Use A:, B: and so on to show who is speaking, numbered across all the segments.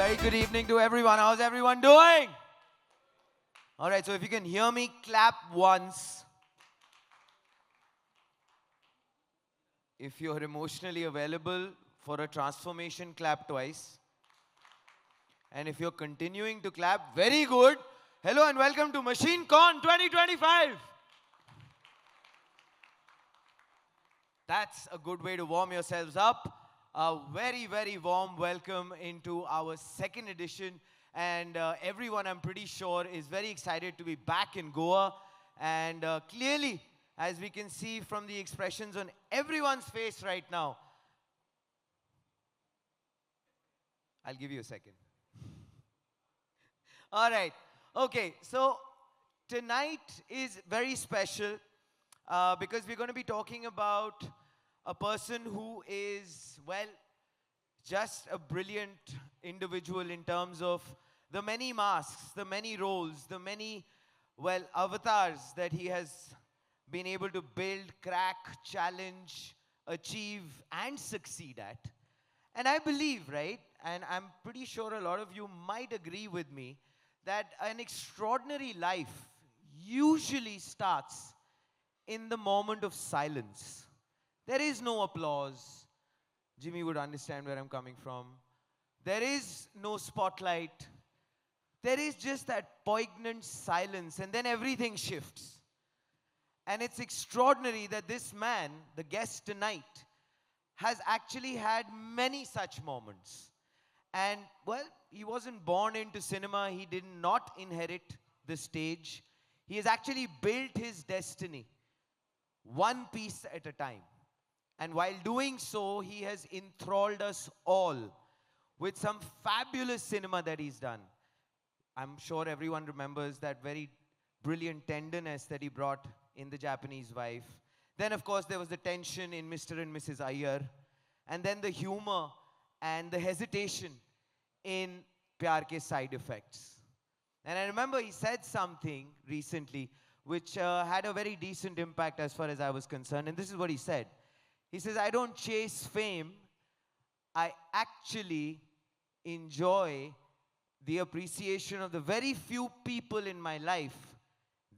A: Very good evening to everyone. How's everyone doing? All right, so if you can hear me, clap once. If you're emotionally available for a transformation, clap twice. And if you're continuing to clap, very good. Hello and welcome to Machine Con 2025. That's a good way to warm yourselves up. A very, very warm welcome into our second edition. And everyone, I'm pretty sure, is very excited to be back in Goa. And clearly, as we can see from the expressions on everyone's face right now, I'll give you a second. All right. Okay, so tonight is very special because we're going to be talking about a person who is, well, just a brilliant individual in terms of the many masks, the many roles, the many, well, avatars that he has been able to build, crack, challenge, achieve, and succeed at. And I believe, right, and I'm pretty sure a lot of you might agree with me, that an extraordinary life usually starts in the moment of silence. There is no applause. Jimmy would understand where I'm coming from. There is no spotlight. There is just that poignant silence, and then everything shifts. And it's extraordinary that this man, the guest tonight, has actually had many such moments. And, well, he wasn't born into cinema. He did not inherit the stage. He has actually built his destiny, one piece at a time. And while doing so, he has enthralled us all with some fabulous cinema that he's done. I'm sure everyone remembers that very brilliant tenderness that he brought in The Japanese Wife. Then, of course, there was the tension in Mr. and Mrs. Iyer. And then the humor and the hesitation in Pyar Ke Side Effects. And I remember he said something recently which had a very decent impact as far as I was concerned. And this is what he said. He says, I don't chase fame. I actually enjoy the appreciation of the very few people in my life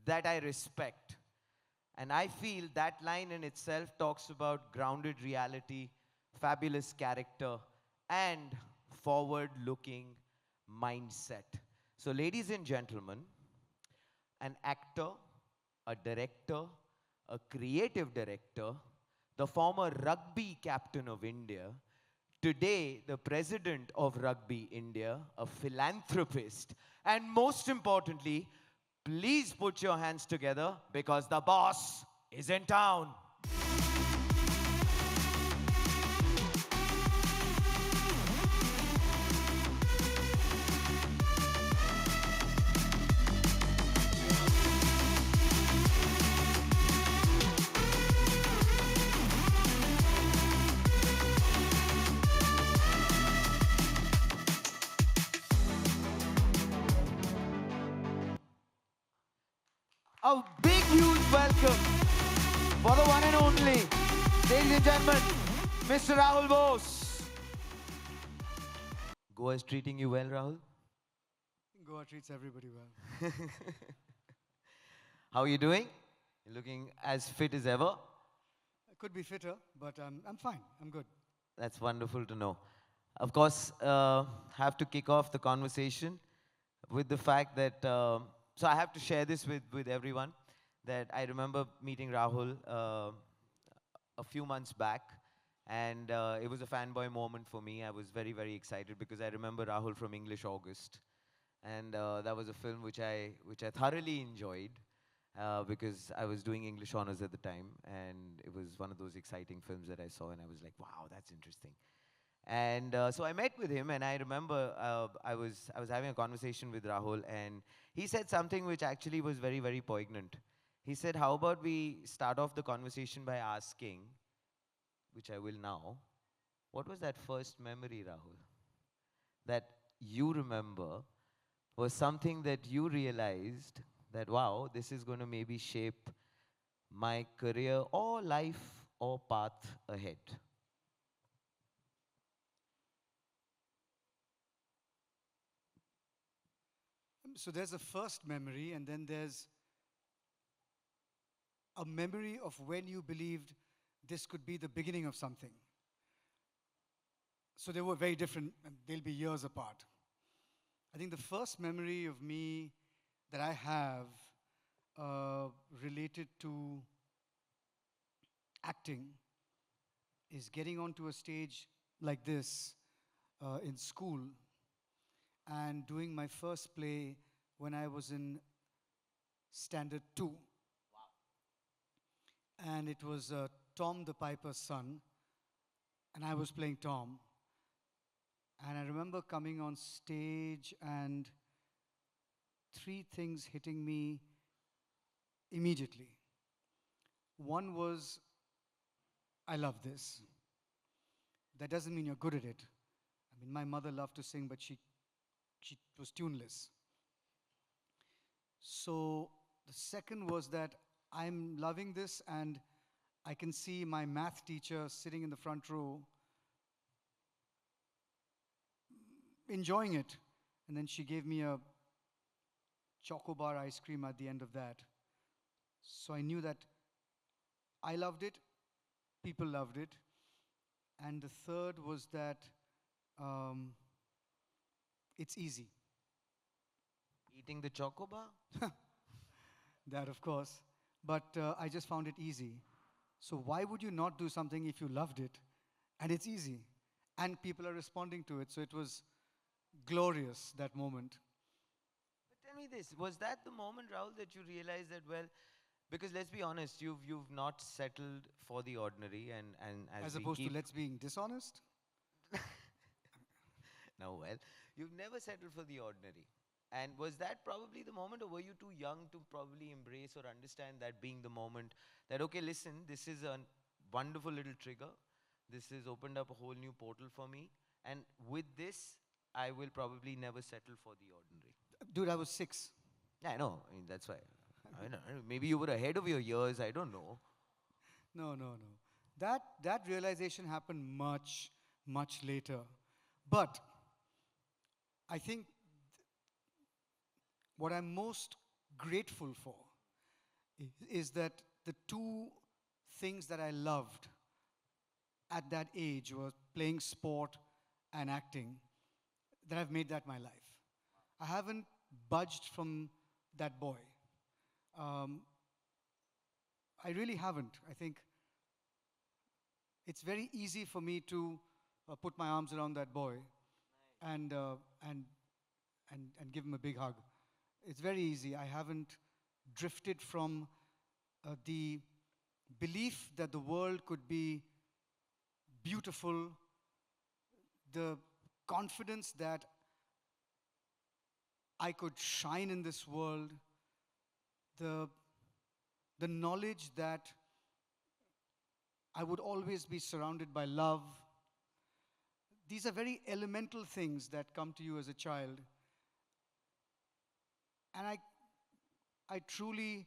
A: that I respect. And I feel that line in itself talks about grounded reality, fabulous character, and forward-looking mindset. So, ladies and gentlemen, an actor, a director, a creative director, the former rugby captain of India, today the president of Rugby India, a philanthropist, and most importantly, please put your hands together because the boss is in town. A big, huge welcome for the one and only, ladies and gentlemen, Mr. Rahul Bose. Goa is treating you well, Rahul?
B: Goa treats everybody well.
A: How are you doing? You're looking as fit as ever.
B: I could be fitter, but I'm fine. I'm good.
A: That's wonderful to know. Of course, have to kick off the conversation with the fact that, so I have to share this with everyone, that I remember meeting Rahul a few months back, and it was a fanboy moment for me. I was very, very excited because I remember Rahul from English August, and that was a film which I thoroughly enjoyed because I was doing English honors at the time, and it was one of those exciting films that I saw, and I was like, wow, that's interesting. And so I met with him, and I remember I was having a conversation with Rahul, and he said something which actually was very, very poignant. He said, how about we start off the conversation by asking, which I will now, what was that first memory, Rahul, that you remember was something that you realized that, wow, this is going to maybe shape my career or life or path ahead?
B: So there's a first memory, and then there's a memory of when you believed this could be the beginning of something. So they were very different, and they'll be years apart. I think the first memory of me that I have related to acting is getting onto a stage like this in school and doing my first play when I was in standard 2. And it was Tom the Piper's son, and I was playing Tom. And I remember coming on stage and three things hitting me immediately. One was, I love this. That doesn't mean you're good at it. I mean, my mother loved to sing, but she was tuneless. So the second was that I'm loving this, and I can see my math teacher sitting in the front row enjoying it. And then she gave me a chocobar ice cream at the end of that. So I knew that I loved it, people loved it. And the third was that um, it's easy.
A: Eating the chocobar?
B: That, of course. But I just found it easy. So why would you not do something if you loved it? And it's easy. And people are responding to it. So it was glorious, that moment.
A: But tell me this, was that the moment, Rahul, that you realized that, well, because let's be honest, you've not settled for the ordinary, and
B: As
A: as we
B: opposed to
A: keep
B: let's being dishonest.
A: now, well, you've never settled for the ordinary. And was that probably the moment, or were you too young to probably embrace or understand that being the moment that, okay, listen, this is a wonderful little trigger. This has opened up a whole new portal for me. And with this, I will probably never settle for the ordinary.
B: Dude, I was 6.
A: Yeah, I know. I mean, that's why. I know. Maybe you were ahead of your years. I don't know.
B: No, no, no. That realization happened much, much later. But I think what I'm most grateful for is that the two things that I loved at that age were playing sport and acting, that I've made that my life. I haven't budged from that boy. Um, I really haven't. I think it's very easy for me to put my arms around that boy and, uh, and, and give him a big hug. It's very easy. I haven't drifted from the belief that the world could be beautiful, the confidence that I could shine in this world, the, the knowledge that I would always be surrounded by love. These are very elemental things that come to you as a child. And I truly,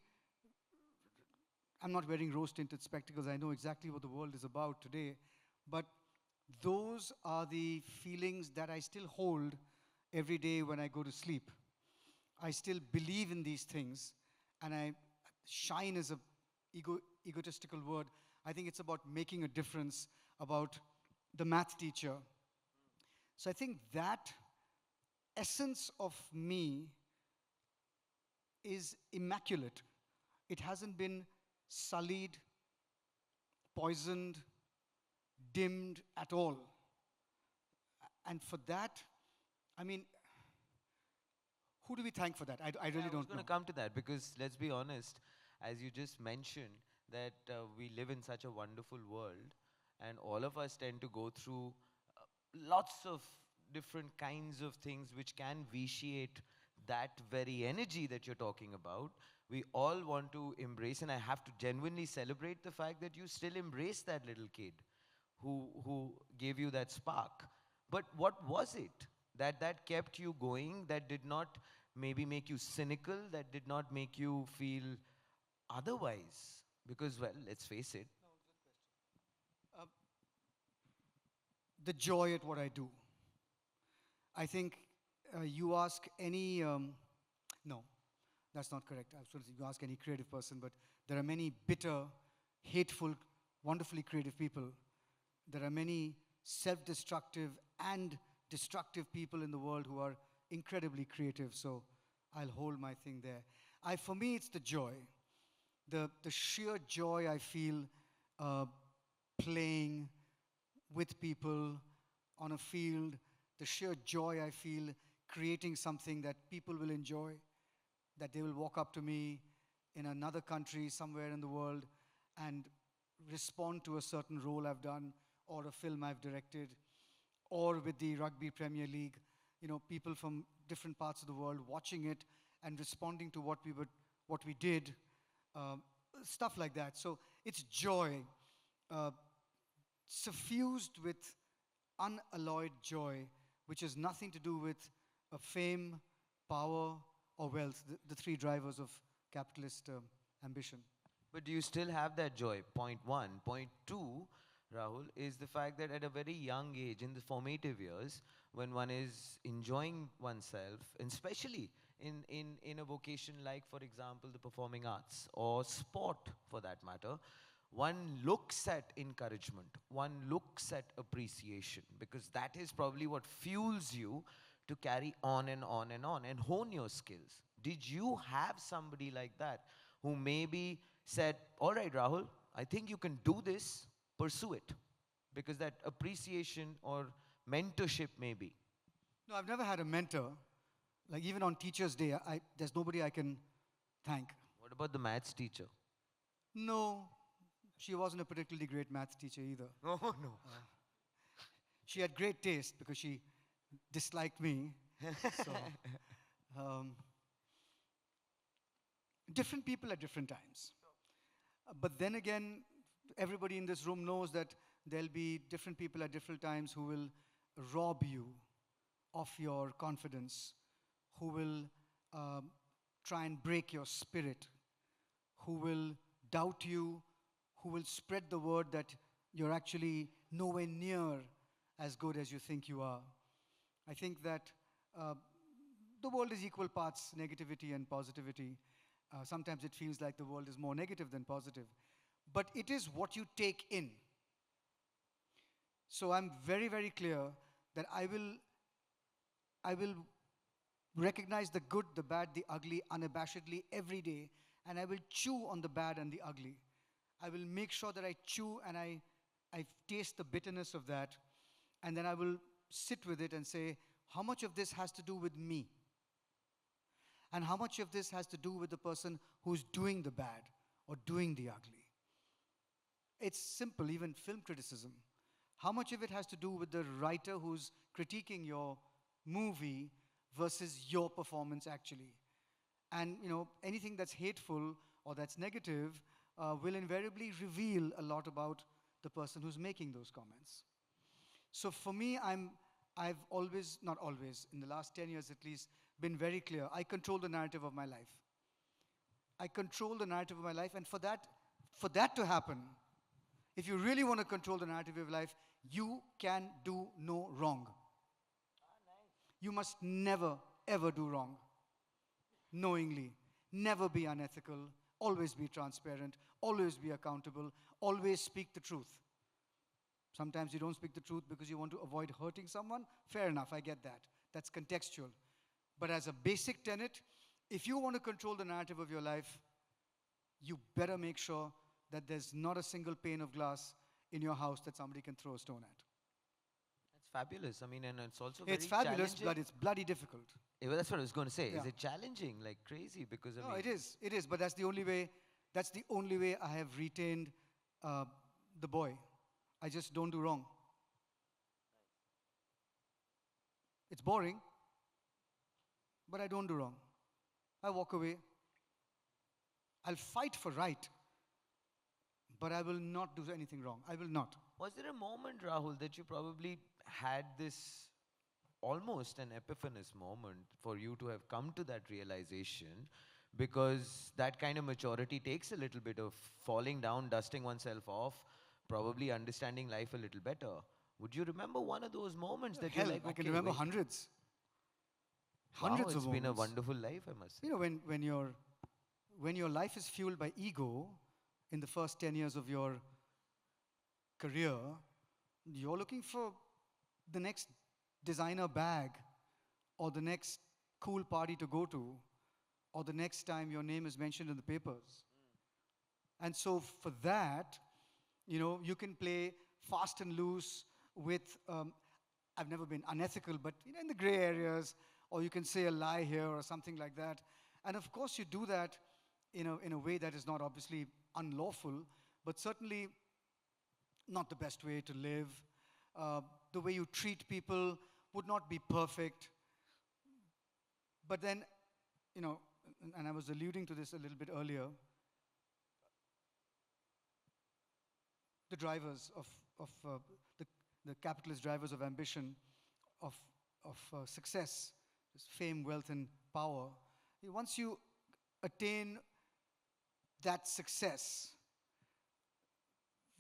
B: I'm not wearing rose-tinted spectacles. I know exactly what the world is about today. But those are the feelings that I still hold every day when I go to sleep. I still believe in these things. And shine is a egotistical word. I think it's about making a difference, about the math teacher. So I think that essence of me is immaculate. It hasn't been sullied, poisoned, dimmed at all. And for that, I mean, who do we thank for that? I really
A: I was
B: don't
A: going
B: know.
A: to come to that because let's be honest, as you just mentioned, that we live in such a wonderful world, and all of us tend to go through lots of different kinds of things which can vitiate that very energy that you're talking about. We all want to embrace, and I have to genuinely celebrate the fact that you still embrace that little kid who gave you that spark. But what was it that kept you going, that did not maybe make you cynical, that did not make you feel otherwise? Because, well, let's face it.
B: The joy at what I do. I think you ask any No, that's not correct. Absolutely. You ask any creative person, but there are many bitter, hateful, wonderfully creative people. There are many self destructive and destructive people in the world who are incredibly creative. So I'll hold my thing there. For me, it's the joy, the sheer joy I feel uh, playing with people on a field, the sheer joy I feel creating something that people will enjoy, that they will walk up to me in another country somewhere in the world and respond to a certain role I've done or a film I've directed, or with the Rugby Premier League, people from different parts of the world watching it and responding to what we did, um, stuff like that. So it's joy, uh, suffused with unalloyed joy, which has nothing to do with fame, power, or wealth, the three drivers of capitalist ambition.
A: But do you still have that joy? Point one. Point two, Rahul, is the fact that at a very young age, in the formative years, when one is enjoying oneself, and especially in a vocation like, for example, the performing arts or sport for that matter, one looks at encouragement, one looks at appreciation, because that is probably what fuels you to carry on and on and on and hone your skills. Did you have somebody like that who maybe said, all right, Rahul, I think you can do this, pursue it? Because that appreciation or mentorship maybe.
B: No, I've never had a mentor. Like even on Teacher's Day, there's nobody I can thank.
A: What about the maths teacher?
B: No, she wasn't a particularly great maths teacher either.
A: Oh, no.
B: She had great taste because she disliked me. So, um, different people at different times. But then again, everybody in this room knows that there'll be different people at different times who will rob you of your confidence, who will try and break your spirit, who will doubt you, who will spread the word that you're actually nowhere near as good as you think you are. I think that uh, the world is equal parts negativity and positivity. Sometimes it feels like the world is more negative than positive. But it is what you take in. So I'm very, very clear that I will recognize the good, the bad, the ugly unabashedly every day, and I will chew on the bad and the ugly. I will make sure that I chew and I taste the bitterness of that, and then I will sit with it and say, how much of this has to do with me? And how much of this has to do with the person who's doing the bad or doing the ugly? It's simple, even film criticism. How much of it has to do with the writer who's critiquing your movie versus your performance actually? And anything that's hateful or that's negative will invariably reveal a lot about the person who's making those comments. So for me, I've always, not always, in the last 10 years at least, been very clear. I control the narrative of my life. I control the narrative of my life, and for that to happen, if you really want to control the narrative of your life, you can do no wrong. You must never, ever do wrong. Knowingly. Never be unethical. Always be transparent. Always be accountable. Always speak the truth. Sometimes you don't speak the truth because you want to avoid hurting someone. Fair enough, I get that. That's contextual. But as a basic tenet, if you want to control the narrative of your life, you better make sure that there's not a single pane of glass in your house that somebody can throw a stone at.
A: That's fabulous. I mean, and it's also
B: It's
A: very
B: fabulous,
A: challenging.
B: but it's bloody difficult.
A: Yeah, well, that's what I was going to say.
B: Yeah.
A: Is it challenging, like crazy? Because I
B: No,
A: mean,
B: it is, but that's the only way. That's the only way I have retained the boy. I just don't do wrong. It's boring, but I don't do wrong. I walk away. I'll fight for right, but I will not do anything wrong. I will not.
A: was there a moment, Rahul, that you probably had this almost an epiphanous moment for you to have come to that realization? Because that kind of maturity takes a little bit of falling down, dusting oneself off, probably understanding life a little better. Would you remember one of those moments that
B: Hell,
A: you're like,
B: I can
A: okay,
B: remember
A: wait.
B: hundreds.
A: Wow,
B: Hundreds of
A: it's been a
B: moments.
A: wonderful life, I must say.
B: You know, when your life is fueled by ego in the first 10 years of your career, you're looking for the next designer bag or the next cool party to go to or the next time your name is mentioned in the papers. And so for that, you can play fast and loose with, I've never been unethical, but in the gray areas, or you can say a lie here or something like that. And of course, you do that in a way that is not obviously unlawful, but certainly not the best way to live. Uh, the way you treat people would not be perfect. But then, and I was alluding to this a little bit earlier, the drivers of the, the capitalist drivers of ambition, of, of success, just fame, wealth, and power. Once you attain that success,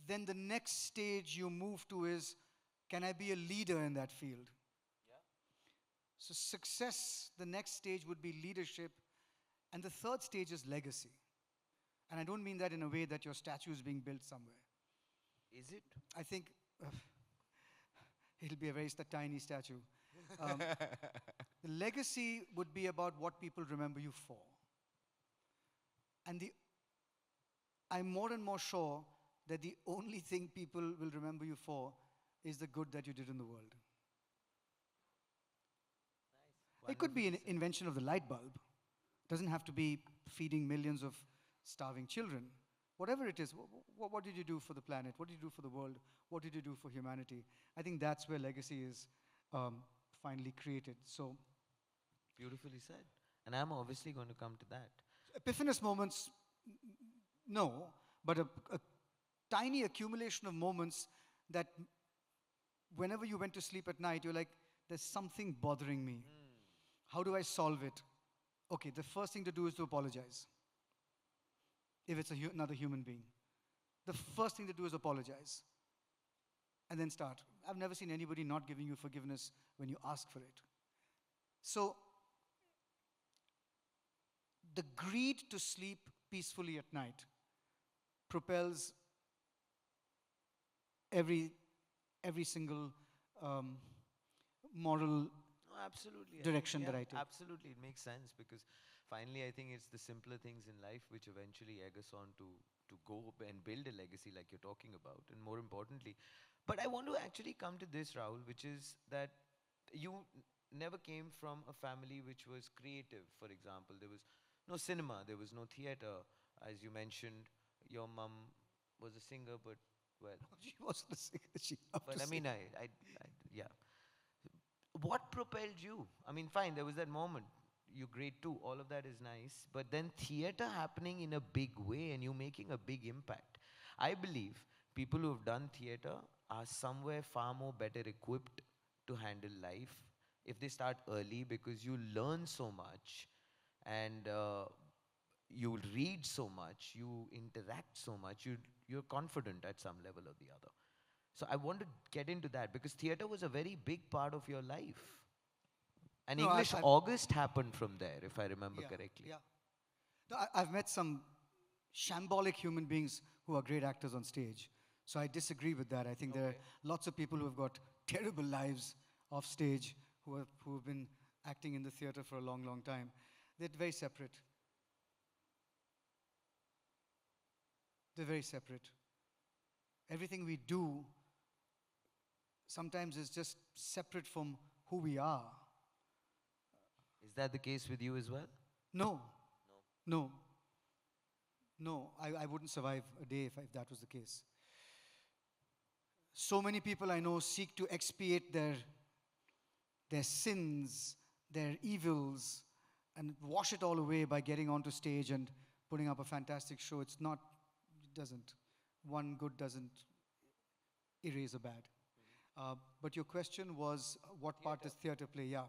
B: then the next stage you move to is, can I be a leader in that field? So success, the next stage would be leadership, and the third stage is legacy. And I don't mean that in a way that your statue is being built somewhere.
A: Is it?
B: I think it'll be a very tiny statue. Um, the legacy would be about what people remember you for. And I'm more and more sure that the only thing people will remember you for is the good that you did in the world. It could be an
A: Wonderfully said.
B: invention of the light bulb. It doesn't have to be feeding millions of starving children. Whatever it is, what did you do for the planet? What did you do for the world? What did you do for humanity? I think that's where legacy is finally created. So,
A: Beautifully said. And I'm obviously going to come to that.
B: epiphanous moments, no, but a tiny accumulation of moments that whenever you went to sleep at night, you're like, there's something bothering me. How do I solve it? Okay, the first thing to do is to apologize. If it's another human being, the first thing to do is apologize. And then start. I've never seen anybody not giving you forgiveness when you ask for it. So, the greed to sleep peacefully at night propels every single moral
A: No, absolutely.
B: direction
A: Yeah,
B: that I take.
A: absolutely. It makes sense because finally, I think it's the simpler things in life which eventually egg us on to go and build a legacy like you're talking about. And more importantly, but I want to actually come to this, Rahul, which is that you never came from a family which was creative. For example, there was no cinema, there was no theater. As you mentioned, your mum was a singer, but well,
B: She wasn't a singer. She loved
A: well,
B: to
A: I
B: sing.
A: mean, yeah. What propelled you? I mean, fine, there was that moment. You grade two, all of that is nice. But then theater happening in a big way and you making a big impact. I believe people who have done theater are somewhere far more better equipped to handle life if they start early because you learn so much and you read so much, you interact so much, you're confident at some level or the other. So I want to get into that because theater was a very big part of your life. And
B: No,
A: English August happened from there, if I remember
B: yeah,
A: correctly.
B: yeah. No, I've met some shambolic human beings who are great actors on stage. So I disagree with that. I think there are
A: Okay.
B: lots of people who have got terrible lives off stage who have been acting in the theater for a long, long time. They're very separate. They're very separate. Everything we do sometimes is just separate from who we are.
A: Is that the case with you as well?
B: No, no, no. I wouldn't survive a day if that was the case. So many people I know seek to expiate their sins, their evils, and wash it all away by getting onto stage and putting up a fantastic show. It doesn't. One good doesn't erase a bad. But your question was, what part does theater play? Yeah.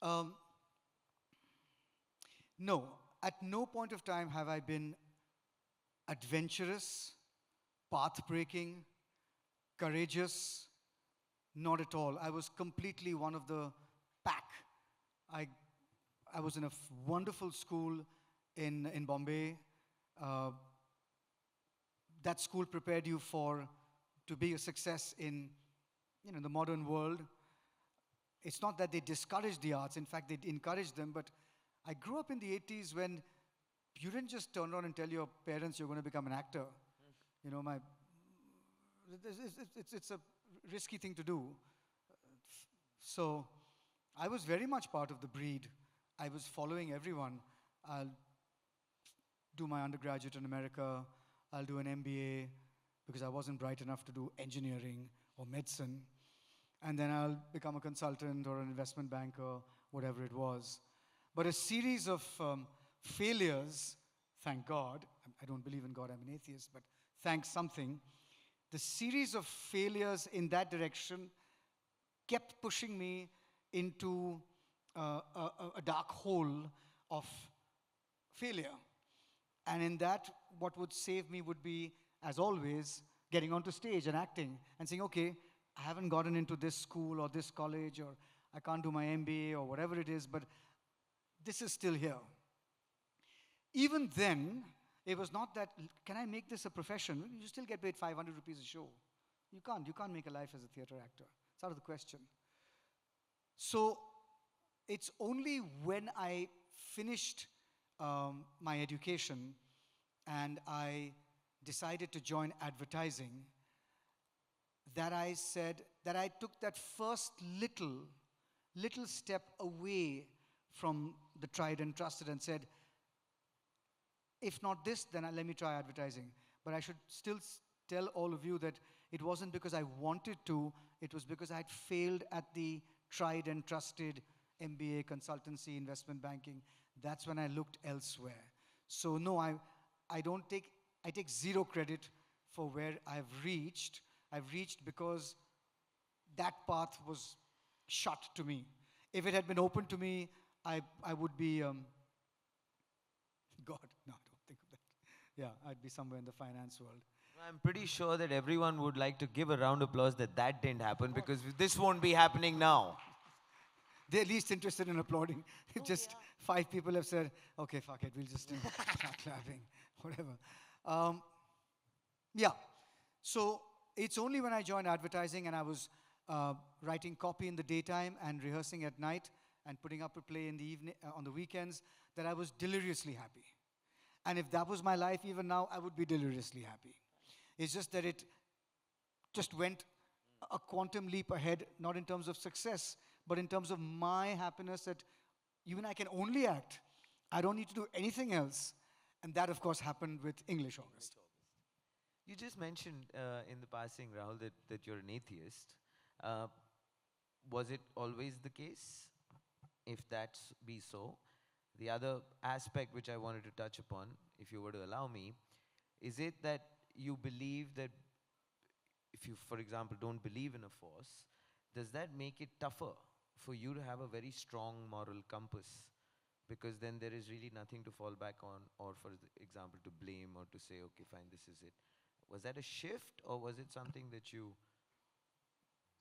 B: Um, no, at no point of time have I been adventurous, path breaking, courageous. Not at all. I was completely one of the pack. I I was in a wonderful school in Bombay. Uh, that school prepared you to be a success in the modern world. It's not that they discouraged the arts. In fact, they encouraged them. But I grew up in the 80s when you didn't just turn around and tell your parents you're going to become an actor. You know, it's a risky thing to do. So I was very much part of the breed. I was following everyone. I'll do my undergraduate in America. I'll do an MBA because I wasn't bright enough to do engineering or medicine. And then I'll become a consultant or an investment banker, whatever it was. But a series of failures, thank God, I don't believe in God, I'm an atheist, but thank something, the series of failures in that direction kept pushing me into a dark hole of failure. And in that, what would save me would be, as always, getting onto stage and acting and saying, okay, I haven't gotten into this school or this college, or I can't do my MBA or whatever it is, but this is still here. Even then, it was not that, can I make this a profession? You still get paid 500 rupees a show. You can't make a life as a theater actor. It's out of the question. So it's only when I finished my education and I decided to join advertising that I said, that I took that first little step away from the tried and trusted and said, if not this, then let me try advertising. But I should still tell all of you that it wasn't because I wanted to, it was because I had failed at the tried and trusted MBA, consultancy, investment banking. That's when I looked elsewhere. So no, I take zero credit for where I've reached. I've reached because that path was shut to me. If it had been open to me, I would be, God, no, don't think of that. Yeah, I'd be somewhere in the finance world.
A: I'm pretty sure that everyone would like to give a round of applause that that didn't happen, because this won't be happening now.
B: They're least interested in applauding. Just 5 people have said, okay, fuck it, we'll just start clapping, whatever. Yeah, so it's only when I joined advertising and I was writing copy in the daytime and rehearsing at night and putting up a play in the evening, on the weekends, that I was deliriously happy. And if that was my life even now, I would be deliriously happy. It's just that it just went a quantum leap ahead, not in terms of success, but in terms of my happiness, that even I can only act. I don't need to do anything else. And that, of course, happened with English August.
A: You just mentioned in the passing, Rahul, that you're an atheist. Was it always the case? If that be so, the other aspect which I wanted to touch upon, if you were to allow me, is it that you believe that if you, for example, don't believe in a force, does that make it tougher for you to have a very strong moral compass? Because then there is really nothing to fall back on, or for example, to blame or to say, okay, fine, this is it. Was that a shift, or was it something that you...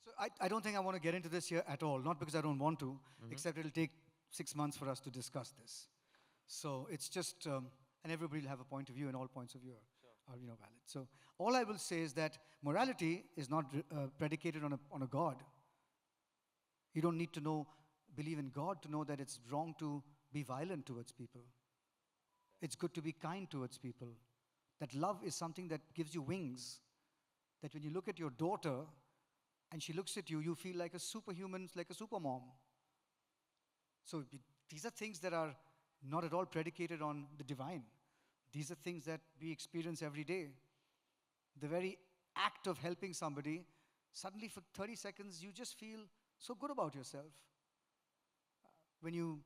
B: So I don't think I want to get into this here at all, not because I don't want to, except it'll take 6 months for us to discuss this. So it's just, and everybody will have a point of view, and all points of view are valid. So all I will say is that morality is not predicated on a God. You don't need to believe in God to know that it's wrong to be violent towards people. It's good to be kind towards people. That love is something that gives you wings. That when you look at your daughter and she looks at you, you feel like a superhuman, like a supermom. So these are things that are not at all predicated on the divine. These are things that we experience every day. The very act of helping somebody, suddenly for 30 seconds, you just feel so good about yourself. When you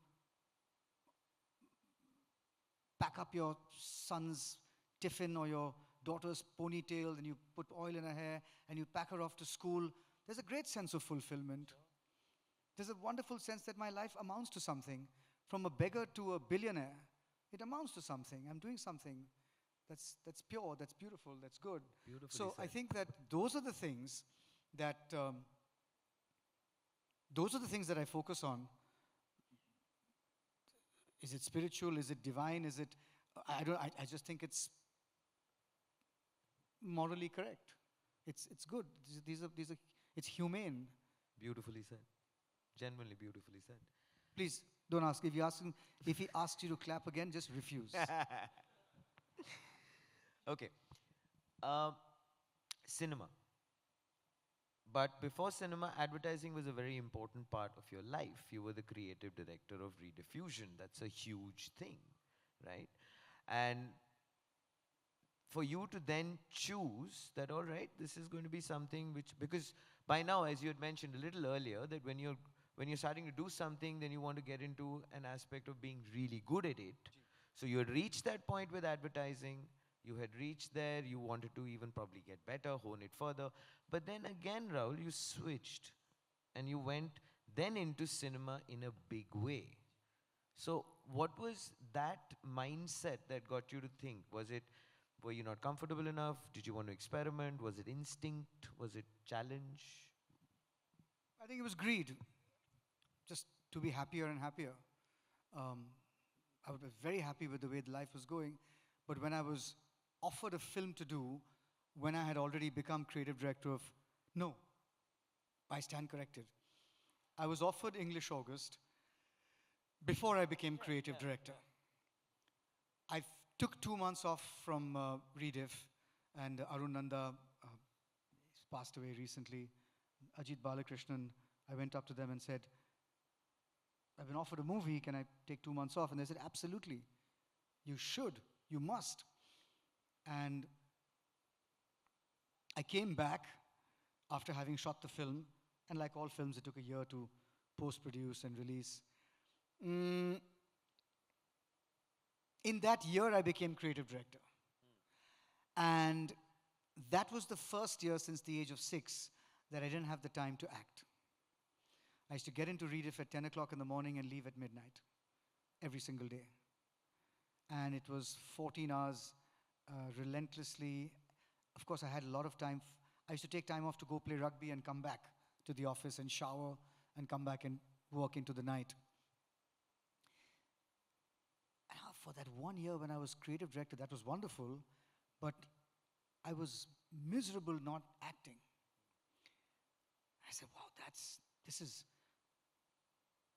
B: pack up your son's tiffin or your daughter's ponytail, and you put oil in her hair, and you pack her off to school, there's a great sense of fulfillment. There's a wonderful sense that my life amounts to something. From a beggar to a billionaire, it amounts to something. I'm doing something that's pure, that's beautiful, that's good. So I think that those are the things that I focus on. Is it spiritual? Is it divine? Is it, I don't, I just think it's morally correct. It's good. These are, it's humane.
A: Beautifully said. Genuinely beautifully said.
B: Please don't ask. If he asks you to clap again, just refuse.
A: Okay. Um, Cinema. But before cinema, advertising was a very important part of your life. You were the creative director of Rediffusion. That's a huge thing, right? And for you to then choose that, all right, this is going to be something which, because by now, as you had mentioned a little earlier, that when you're starting to do something, then you want to get into an aspect of being really good at it. So you had reached that point with advertising. You had reached there. You wanted to even probably get better, hone it further. But then again, Rahul, you switched and you went then into cinema in a big way. So, what was that mindset that got you to think? Were you not comfortable enough? Did you want to experiment? Was it instinct? Was it challenge?
B: I think it was greed, just to be happier and happier. Um, I was very happy with the way the life was going, but when I was offered a film to do, when I had already become creative director of, no, I stand corrected. I was offered English August before I became creative director. Took 2 months off from Rediff, and Arun Nanda he's passed away recently. Ajit Balakrishnan, I went up to them and said, I've been offered a movie, can I take 2 months off? And they said, absolutely, you should, you must. And I came back after having shot the film, and like all films, it took a year to post-produce and release. Mm, in that year, I became creative director. And that was the first year since the age of 6 that I didn't have the time to act. I used to get into Rediff at 10 o'clock in the morning and leave at midnight every single day. And it was 14 hours relentlessly. Of course, I had a lot of time. I used to take time off to go play rugby and come back to the office and shower and come back and work into the night. And for that 1 year when I was creative director, that was wonderful, but I was miserable not acting. I said, wow,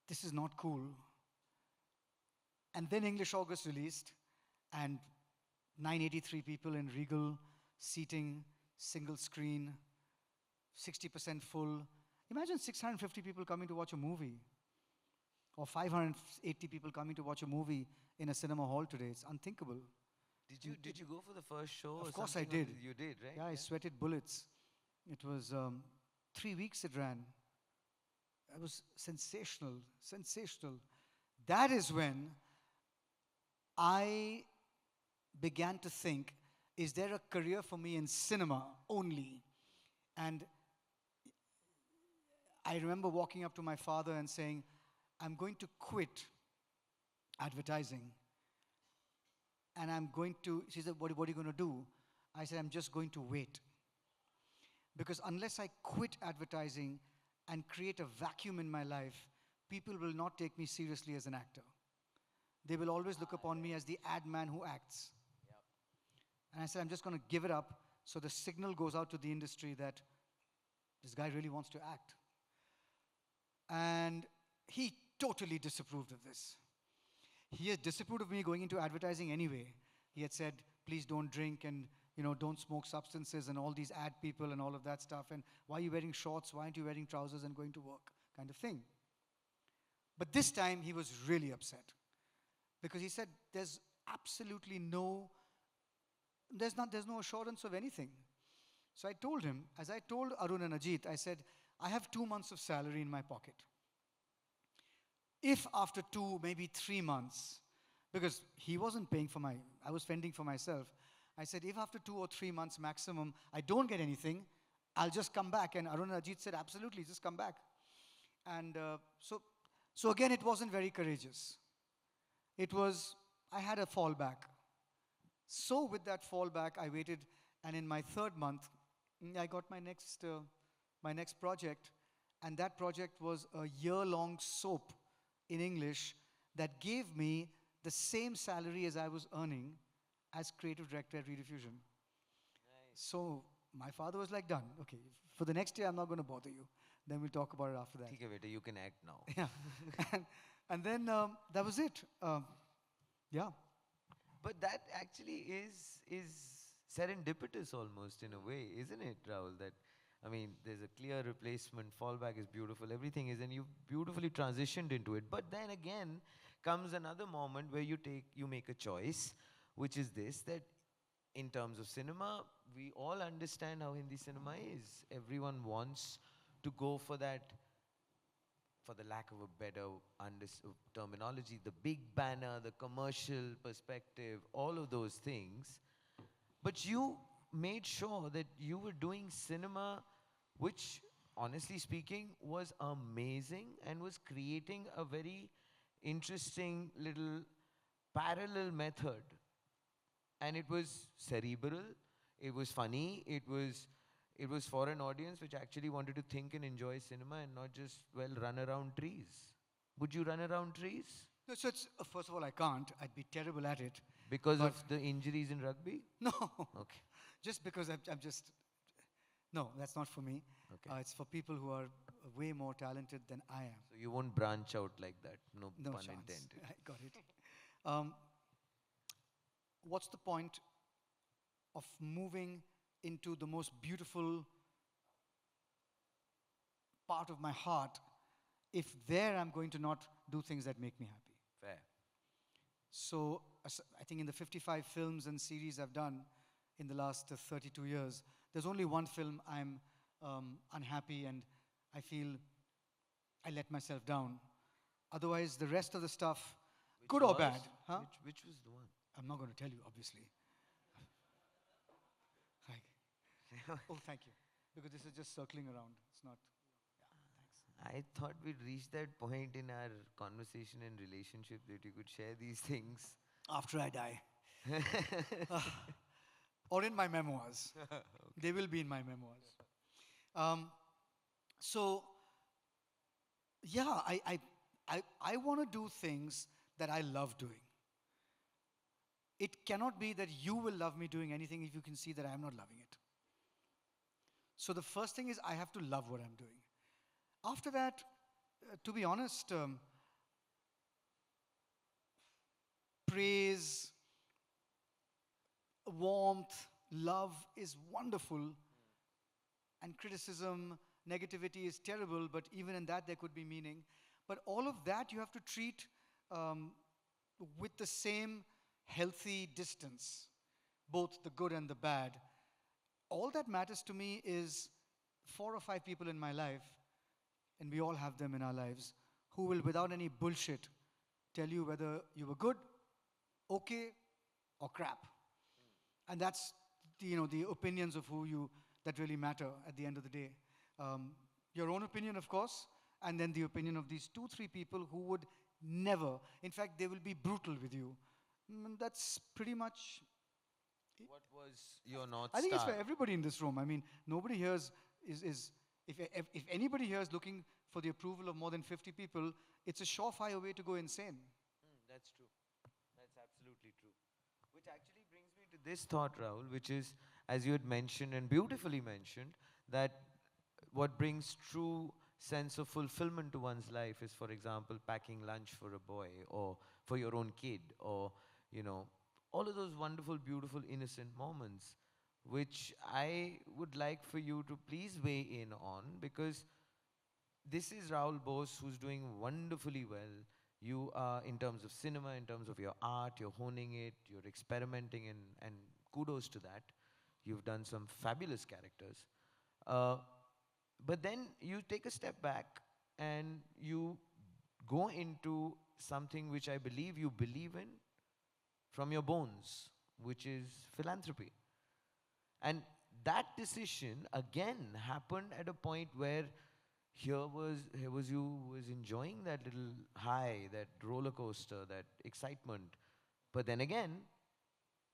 B: this is not cool. And then English August released, and 983 people in regal seating, single screen, 60% full. Imagine 650 people coming to watch a movie, or 580 people coming to watch a movie in a cinema hall today. It's unthinkable.
A: Did you go for the first show?
B: Of
A: or
B: course I
A: something?
B: did.
A: You did, right?
B: Yeah, I sweated bullets. It was 3 weeks it ran. It was sensational, sensational. That is when I began to think, is there a career for me in cinema only? And I remember walking up to my father and saying, I'm going to quit advertising. And I'm going to, she said, what are you going to do? I said, I'm just going to wait. Because unless I quit advertising and create a vacuum in my life, people will not take me seriously as an actor. They will always look upon me as the ad man who acts.
A: Yep.
B: And I said, I'm just going to give it up so the signal goes out to the industry that this guy really wants to act. And he totally disapproved of this. He had disapproved of me going into advertising anyway. He had said, please don't drink and don't smoke substances and all these ad people and all of that stuff. And why are you wearing shorts? Why aren't you wearing trousers and going to work? Kind of thing. But this time he was really upset. Because he said, there's absolutely there's no assurance of anything. So I told him, as I told Arun and Ajit, I said, I have 2 months of salary in my pocket. If after 2, maybe 3 months, because he wasn't paying for I was fending for myself. I said, if after 2 or 3 months maximum, I don't get anything, I'll just come back. And Arun and Ajit said, absolutely, just come back. And so again, it wasn't very courageous. I had a fallback. So with that fallback, I waited, and in my 3rd month, I got my next project, and that project was a year-long soap in English that gave me the same salary as I was earning as creative director at Rediffusion. So my father was like, done. Okay, for the next year, I'm not going to bother you. Then we'll talk about it after that.
A: ठीक है बेटा, you can act now.
B: Yeah. and, and then that was it. Yeah.
A: But that actually is serendipitous almost in a way, isn't it, Rahul? That I mean, there's a clear replacement, fallback is beautiful, everything is, and you beautifully transitioned into it. But then again comes another moment where you make a choice, which is this, that in terms of cinema, we all understand how Hindi cinema is. Everyone wants to go for that, for the lack of a better terminology, the big banner, the commercial perspective, all of those things. But you made sure that you were doing cinema, which, honestly speaking, was amazing and was creating a very interesting little parallel method. And it was cerebral, it was funny, it was for an audience which actually wanted to think and enjoy cinema and not just, well, run around trees. Would you run around trees?
B: No, so it's, first of all, I can't. I'd be terrible at it.
A: Because
B: But-
A: of the injuries in rugby?
B: No.
A: Okay.
B: Just because I'm just. No, that's not for me.
A: Okay.
B: It's for people who are way more talented than I am.
A: So you won't branch out like that. No,
B: No
A: pun
B: chance.
A: intended.
B: I got it. Um, what's the point of moving into the most beautiful part of my heart if there I'm going to not do things that make me happy?
A: Fair.
B: So I think in the 55 films and series I've done in the last 32 years, there's only one film I'm unhappy and I feel I let myself down. Otherwise, the rest of the stuff,
A: Which
B: good or
A: was?
B: bad, huh?
A: Which was the one?
B: I'm not going to tell you, obviously. Hi. Oh, thank you. Because this is just circling around. It's not.
A: I thought we'd reached that point in our conversation and relationship that you could share these things.
B: After I die. Or in my memoirs. They will be in my memoirs. So, yeah, I want to do things that I love doing. It cannot be that you will love me doing anything if you can see that I am not loving it. So the first thing is I have to love what I'm doing. After that, to be honest, praise, warmth, love is wonderful. And criticism, negativity is terrible, but even in that there could be meaning. But all of that you have to treat with the same healthy distance, both the good and the bad. All that matters to me is 4 or 5 people in my life, and we all have them in our lives, who will, without any bullshit, tell you whether you were good, okay, or crap. And that's the opinions of that really matter at the end of the day. Your own opinion, of course, and then the opinion of these 2, 3 people who would never, in fact, they will be brutal with you. That's pretty much.
A: What was your North
B: I think it's
A: Star?
B: for everybody in this room. I mean, nobody here is if anybody here is looking for the approval of more than 50 people, it's a surefire way to go insane.
A: That's true. That's absolutely true. Which actually brings me to this thought, Rahul, which is, as you had mentioned and beautifully mentioned, that what brings true sense of fulfillment to one's life is, for example, packing lunch for a boy or for your own kid, or, all of those wonderful, beautiful, innocent moments, which I would like for you to please weigh in on, because this is Rahul Bose, who's doing wonderfully well. You are, in terms of cinema, in terms of your art, you're honing it, you're experimenting, and kudos to that. You've done some fabulous characters. But then you take a step back and you go into something which I believe you believe in from your bones, which is philanthropy. And that decision again happened at a point where here was you was enjoying that little high, that roller coaster, that excitement. But then again,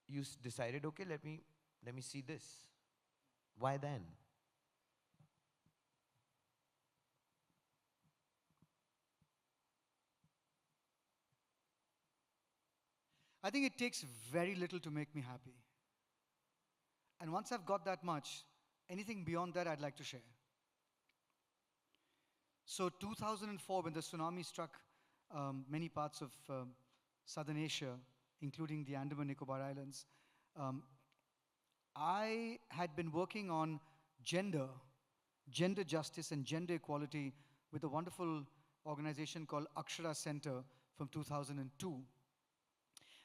A: you decided, okay, let me see this. Why then?
B: I think it takes very little to make me happy. And once I've got that much, anything beyond that I'd like to share. So 2004, when the tsunami struck many parts of southern Asia, including the Andaman Nicobar Islands, um, I had been working on gender, gender justice and gender equality with a wonderful organization called Akshara Center from 2002.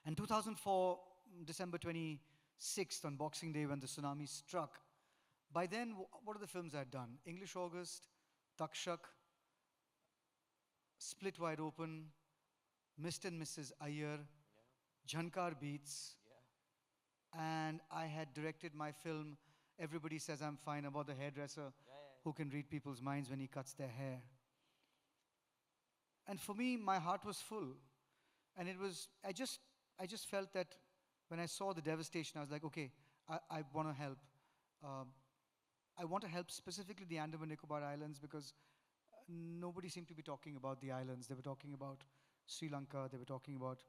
B: And 2004, December 26th, on Boxing Day, when the tsunami struck, by then, what are the films I'd done? English August, Takshak, Split Wide Open, Mr. and Mrs. Iyer, Jhankar Beats, and I had directed my film, Everybody Says I'm Fine, about the hairdresser who can read people's minds when he cuts their hair. And for me, my heart was full. And it was, I just felt that when I saw the devastation, I was like, okay, I want to help. Um, I want to help specifically the Andaman Nicobar Islands because nobody seemed to be talking about the islands. They were talking about Sri Lanka, they were talking about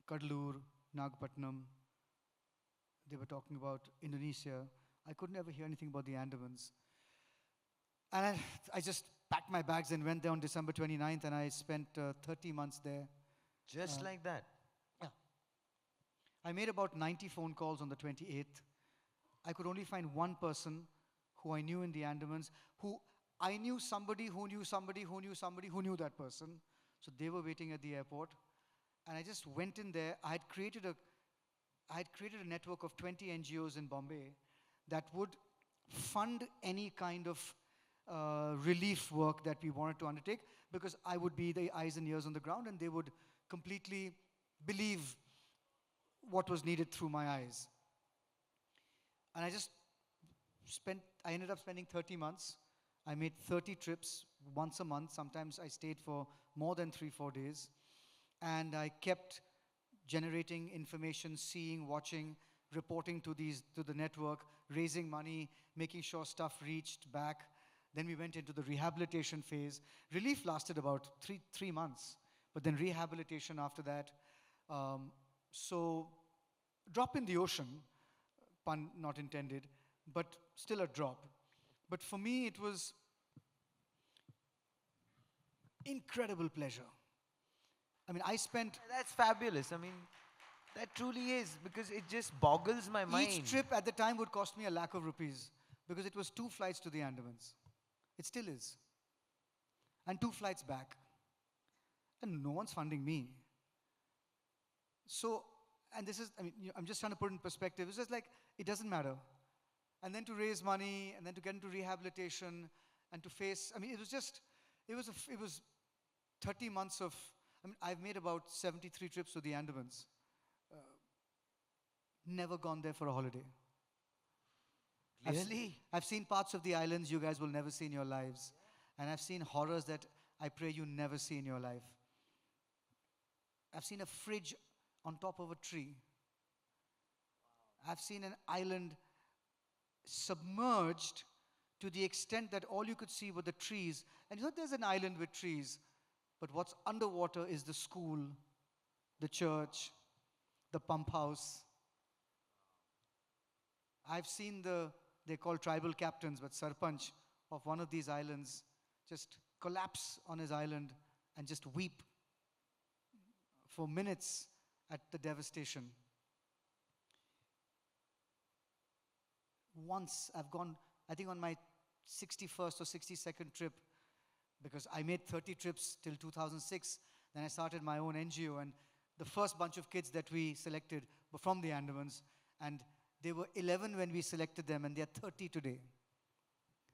B: Kadalur, Nagapattinam, they were talking about Indonesia. I could never hear anything about the Andamans. And I just packed my bags and went there on December 29th, and I spent 30 months there.
A: Just like that.
B: Yeah. I made about 90 phone calls on the 28th. I could only find one person who I knew in the Andamans, who I knew somebody who knew somebody who knew somebody who knew that person. So they were waiting at the airport. And I just went in there. I had created a network of 20 NGOs in Bombay that would fund any kind of relief work that we wanted to undertake because I would be the eyes and ears on the ground and they would completely believe what was needed through my eyes. And I ended up spending 30 months. I made 30 trips once a month. Sometimes I stayed for more than 3-4 days. And I kept generating information, seeing, watching, reporting to the network, raising money, making sure stuff reached back. Then we went into the rehabilitation phase. Relief lasted about three months, but then rehabilitation after that. So drop in the ocean, pun not intended, but still a drop. But for me, it was incredible pleasure. I mean, I spent
A: That's fabulous. I mean, that truly is because it just boggles my mind.
B: each trip at the time would cost me 1 lakh of rupees because it was 2 flights to the Andamans. It still is. And 2 flights back. And no one's funding me. So, and this is, I mean, I'm just trying to put it in perspective. It's just like, it doesn't matter. And then to raise money, and then to get into rehabilitation, and to face, I mean, it was 30 months of, I mean, I've made about 73 trips to the Andamans. Never gone there for a holiday.
A: Really?
B: I've seen parts of the islands you guys will never see in your lives. And I've seen horrors that I pray you never see in your life. I've seen a fridge on top of a tree. I've seen an island submerged to the extent that all you could see were the trees. And you know, there's an island with trees, but what's underwater is the school, the church, the pump house. I've seen they're called tribal captains, but Sarpanch of one of these islands just collapse on his island and just weep for minutes at the devastation. Once I've gone, I think on my 61st or 62nd trip, because I made 30 trips till 2006, then I started my own NGO, and the first bunch of kids that we selected were from the Andamans, and they were 11 when we selected them, and they're 30 today.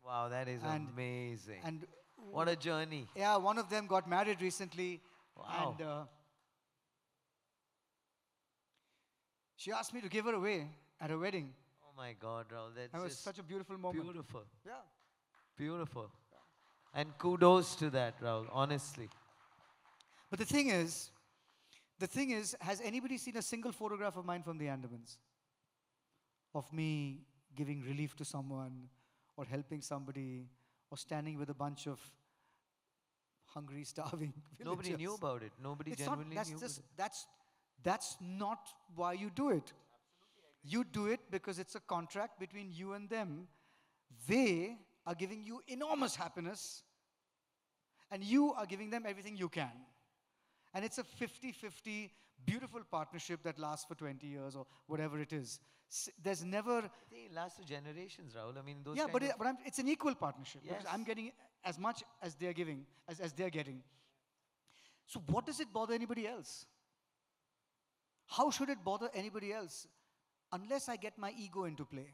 A: Wow, that is amazing.
B: And
A: what a journey.
B: yeah, one of them got married recently,
A: Wow.
B: and she asked me to give her away at her wedding.
A: Oh my God, Rahul, that's
B: That was
A: just
B: such a beautiful moment.
A: beautiful.
B: Yeah.
A: Beautiful. And kudos to that, Rahul, honestly.
B: But the thing is, has anybody seen a single photograph of mine from the Andamans? Of me giving relief to someone, or helping somebody, or standing with a bunch of hungry, starving villagers?
A: Nobody knew about it. Nobody
B: It's not,
A: genuinely
B: that's
A: knew
B: just,
A: about it.
B: That's not why you do it. You do it because it's a contract between you and them. They are giving you enormous happiness, and you are giving them everything you can. And it's a 50-50 beautiful partnership that lasts for 20 years or whatever it is. There's never,
A: They last for generations, Rahul. I mean, those
B: yeah,
A: kind
B: but,
A: of
B: it's an equal partnership because
A: Yes.
B: I'm getting as much as they're giving, as they're getting. So what does it bother anybody else? How should it bother anybody else unless I get my ego into play?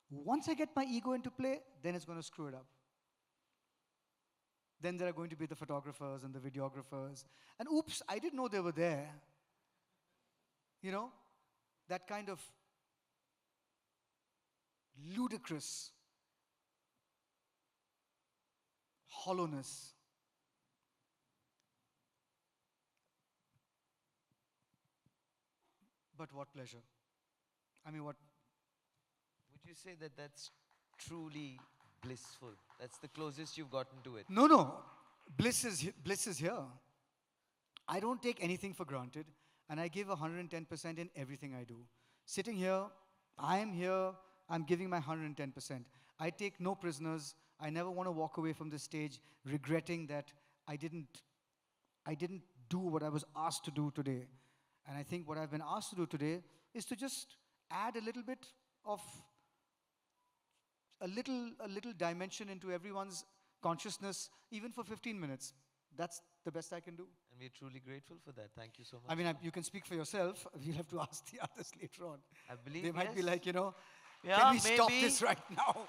B: Once I get my ego into play, then it's going to screw it up. Then there are going to be the photographers and the videographers. And oops, I didn't know they were there. You know, that kind of ludicrous hollowness. But what pleasure? I mean, what?
A: Would you say that that's truly blissful? That's the closest you've gotten to it.
B: No, no. Bliss is here. I don't take anything for granted, and I give 110% in everything I do. Sitting here, I am here, I'm giving my 110%. I take no prisoners. I never want to walk away from this stage regretting that I didn't do what I was asked to do today. And I think what I've been asked to do today is to just add a little bit of a little dimension into everyone's consciousness, even for 15 minutes. That's the best I can do.
A: And we're truly grateful for that. Thank you so much.
B: I mean, you can speak for yourself. You'll have to ask the others later on.
A: I believe
B: They might be
A: yes.
B: like,
A: Yeah,
B: can we stop
A: maybe.
B: this right now?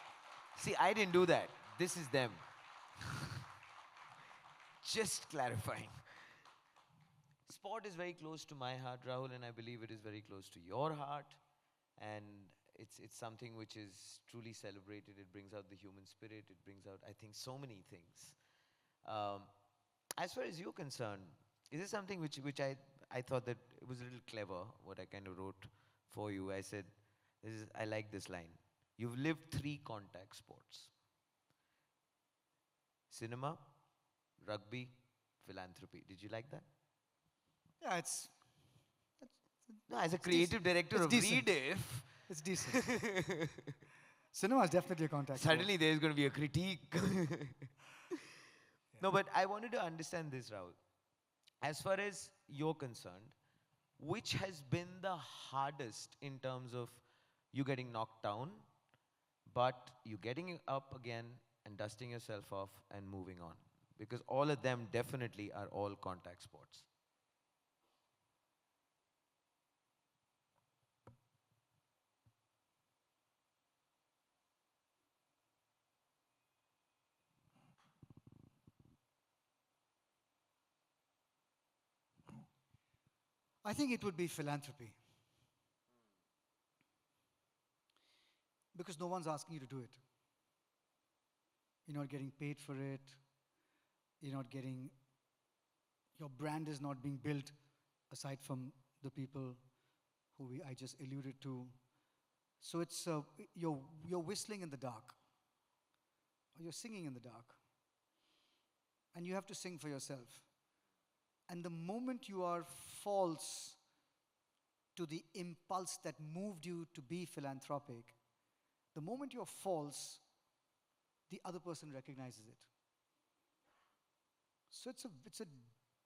A: See, I didn't do that. This is them. Just clarifying. Sport is very close to my heart, Rahul, and I believe it is very close to your heart. And it's something which is truly celebrated. It brings out the human spirit. It brings out, I think, so many things. Um, as far as you're concerned, is this something which I thought that it was a little clever, what I kind of wrote for you. I said, I like this line. You've lived 3 contact sports. Cinema, rugby, philanthropy. Did you like that?
B: Yeah, it's
A: No, as a creative director
B: It's
A: of
B: decent.
A: Rediff,
B: it's decent. Cinema is definitely a contact sport.
A: suddenly there's going to be a critique. No, but I wanted to understand this, Rahul. As far as you're concerned, which has been the hardest in terms of you getting knocked down, but you getting up again and dusting yourself off and moving on? Because all of them definitely are all contact sports.
B: I think it would be philanthropy. Because no one's asking you to do it. You're not getting paid for it. You're not getting, your brand is not being built aside from the people who I just alluded to. So it's, you're whistling in the dark. Or you're singing in the dark. And you have to sing for yourself. And the moment you are false to the impulse that moved you to be philanthropic, the moment you're false, the other person recognizes it. So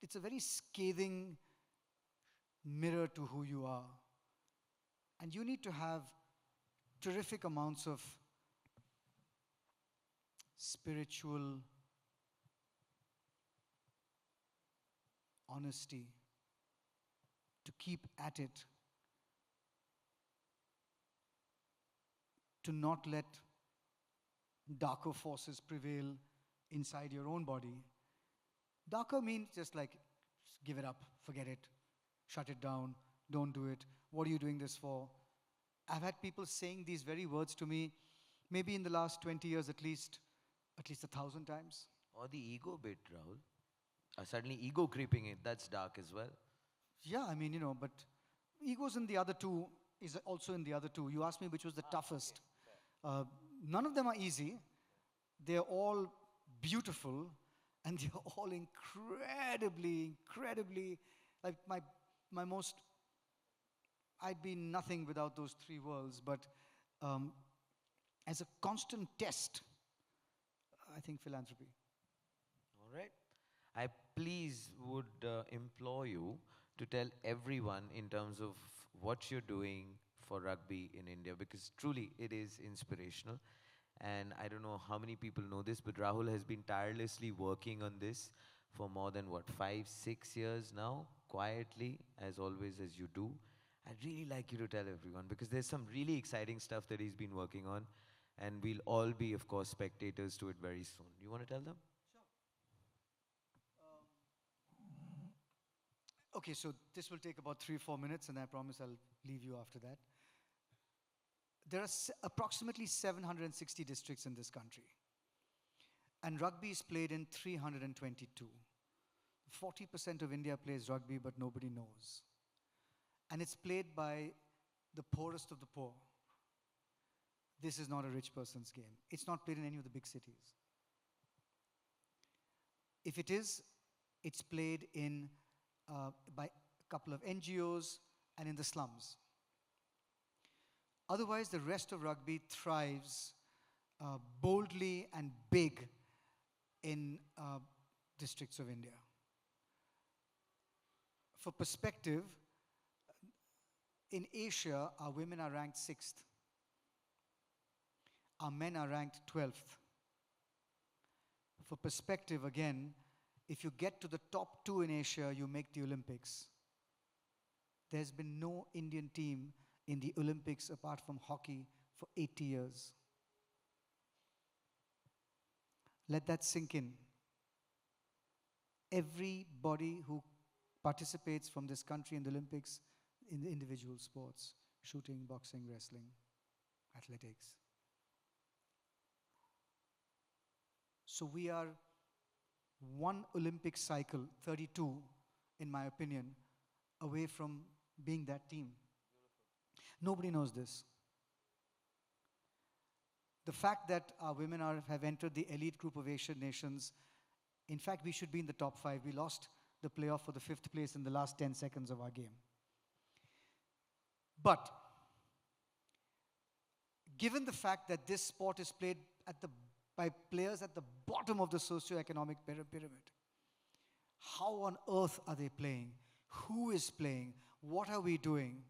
B: it's a very scathing mirror to who you are. And you need to have terrific amounts of spiritual honesty to keep at it, to not let darker forces prevail inside your own body. Darker means just like, give it up, forget it, shut it down, don't do it. What are you doing this for? I've had people saying these very words to me, maybe in the last 20 years at least 1,000 times.
A: Or the ego bit, Rahul. Suddenly ego creeping in, that's dark as well.
B: Yeah, I mean, but ego's in the other two, is also in the other two. You asked me which was the toughest. None of them are easy. They're all beautiful, and they're all incredibly, like my most, I'd be nothing without those three worlds, but um, as a constant test, I think philanthropy.
A: All right. I please would implore you to tell everyone in terms of what you're doing for rugby in India because truly it is inspirational. And I don't know how many people know this, but Rahul has been tirelessly working on this for more than what, 5, 6 years now, quietly, as always, as you do. I'd really like you to tell everyone because there's some really exciting stuff that he's been working on, and we'll all be, of course, spectators to it very soon. You want to tell them?
B: Okay, so this will take about 3 or 4 minutes, and I promise I'll leave you after that. There are approximately 760 districts in this country, and rugby is played in 322. 40% of India plays rugby, but nobody knows. And it's played by the poorest of the poor. This is not a rich person's game. It's not played in any of the big cities. If it is, it's played in by a couple of NGOs and in the slums. Otherwise, the rest of rugby thrives boldly and big in districts of India. For perspective, in Asia, our women are ranked 6th. Our men are ranked 12th. For perspective, again, if you get to the top 2 in Asia, you make the Olympics. There's been no Indian team in the Olympics apart from hockey for 80 years. Let that sink in. Everybody who participates from this country in the Olympics in the individual sports, shooting, boxing, wrestling, athletics. So we are one Olympic cycle, 32 in my opinion, away from being that team. Nobody knows this. The fact that our women have entered the elite group of Asian nations, in fact, we should be in the top 5. We lost the playoff for the 5th place in the last 10 seconds of our game. But, given the fact that this sport is played by players at the bottom of the socio-economic pyramid, how on earth are they playing? Who is playing? What are we doing?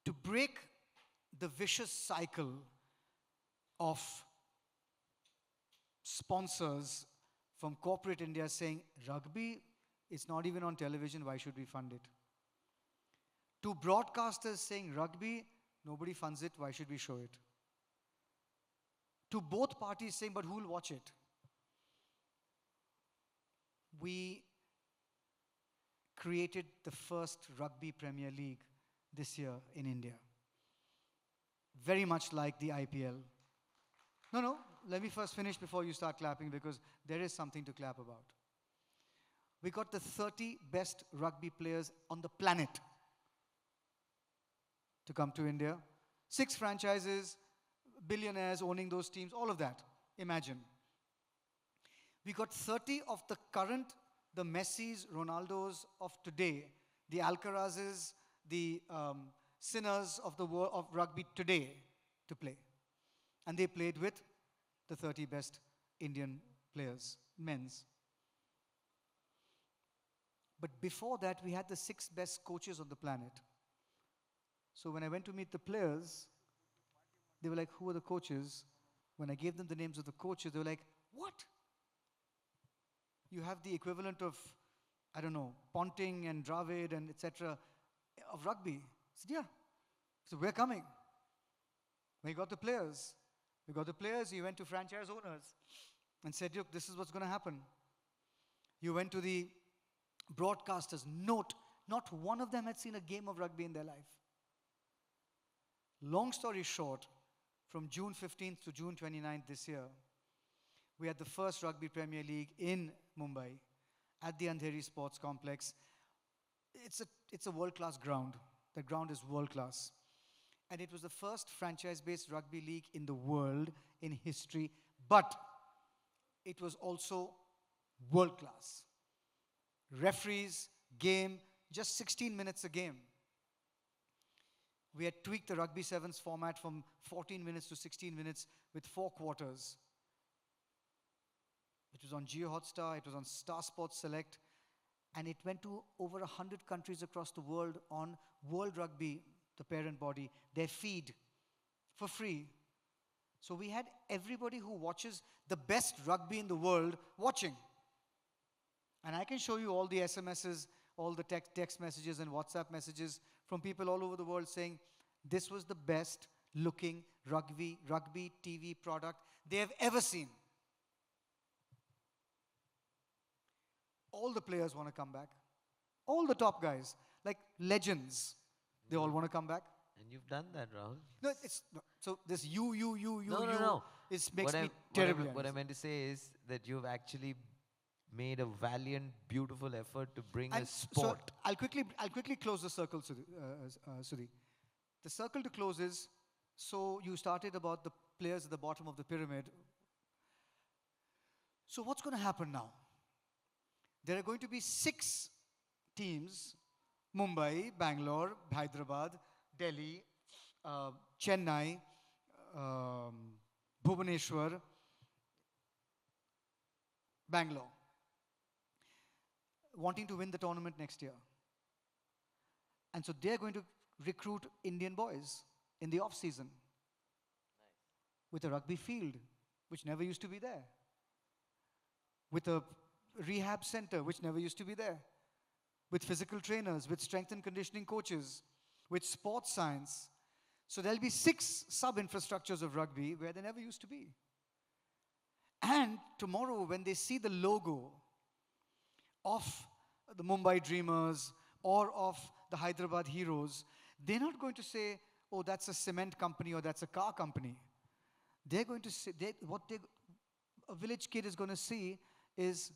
B: To break the vicious cycle of sponsors from corporate India saying, rugby is not even on television, why should we fund it? To broadcasters saying, rugby, nobody funds it, why should we show it? To both parties saying, but who will watch it? We created the first rugby Premier League this year in India. Very much like the IPL. No, let me first finish before you start clapping because there is something to clap about. We got the 30 best rugby players on the planet to come to India. 6 franchises, billionaires owning those teams, all of that. Imagine. We got 30 of the current, the Messis, Ronaldos of today, the Alcarazes, the sinners of the world of rugby today to play. And they played with the 30 best Indian players, men's. But before that, we had the 6 best coaches on the planet. So when I went to meet the players, they were like, who are the coaches? When I gave them the names of the coaches, they were like, what? You have the equivalent of, I don't know, Ponting and Dravid and etc. of rugby. I said, yeah. So we're coming. We got the players. You went to franchise owners and said, look, this is what's going to happen. You went to the broadcasters. Note, not one of them had seen a game of rugby in their life. Long story short, from June 15th to June 29th this year, we had the first Rugby Premier League in Mumbai at the Andheri Sports Complex. It's a world-class ground. The ground is world-class. And it was the first franchise-based rugby league in the world in history, but it was also world-class. Referees, game, just 16 minutes a game. We had tweaked the Rugby Sevens format from 14 minutes to 16 minutes with 4 quarters. It was on Geo Hotstar, it was on Star Sports Select, and it went to over 100 countries across the world on World Rugby, the parent body, their feed for free. So we had everybody who watches the best rugby in the world watching. And I can show you all the SMSs, all the text messages and WhatsApp messages from people all over the world saying this was the best looking rugby TV product they have ever seen. All the players want to come back. All the top guys, like legends, they all want to come back.
C: And you've done that, Rahul.
B: No, it's no, so this
C: No.
B: it makes me terribly
C: What I
B: uneasy.
C: meant to say is that you've actually made a valiant, beautiful effort to bring a
B: And so
C: sport.
B: I'll quickly close the circle, Sudhi. The circle to close is, so you started about the players at the bottom of the pyramid. So what's going to happen now? There are going to be 6 teams: Mumbai, Bangalore, Hyderabad, Delhi, Chennai, Bhubaneswar, Bangalore, wanting to win the tournament next year. And so they're going to recruit Indian boys in the off season with a rugby field, which never used to be there, with a rehab center, which never used to be there, with physical trainers, with strength and conditioning coaches, with sports science. So there'll be 6 sub-infrastructures of rugby where there never used to be. And tomorrow, when they see the logo of the Mumbai Dreamers or of the Hyderabad Heroes, they're not going to say, oh, that's a cement company or that's a car company. They're going to say, a village kid is going to see is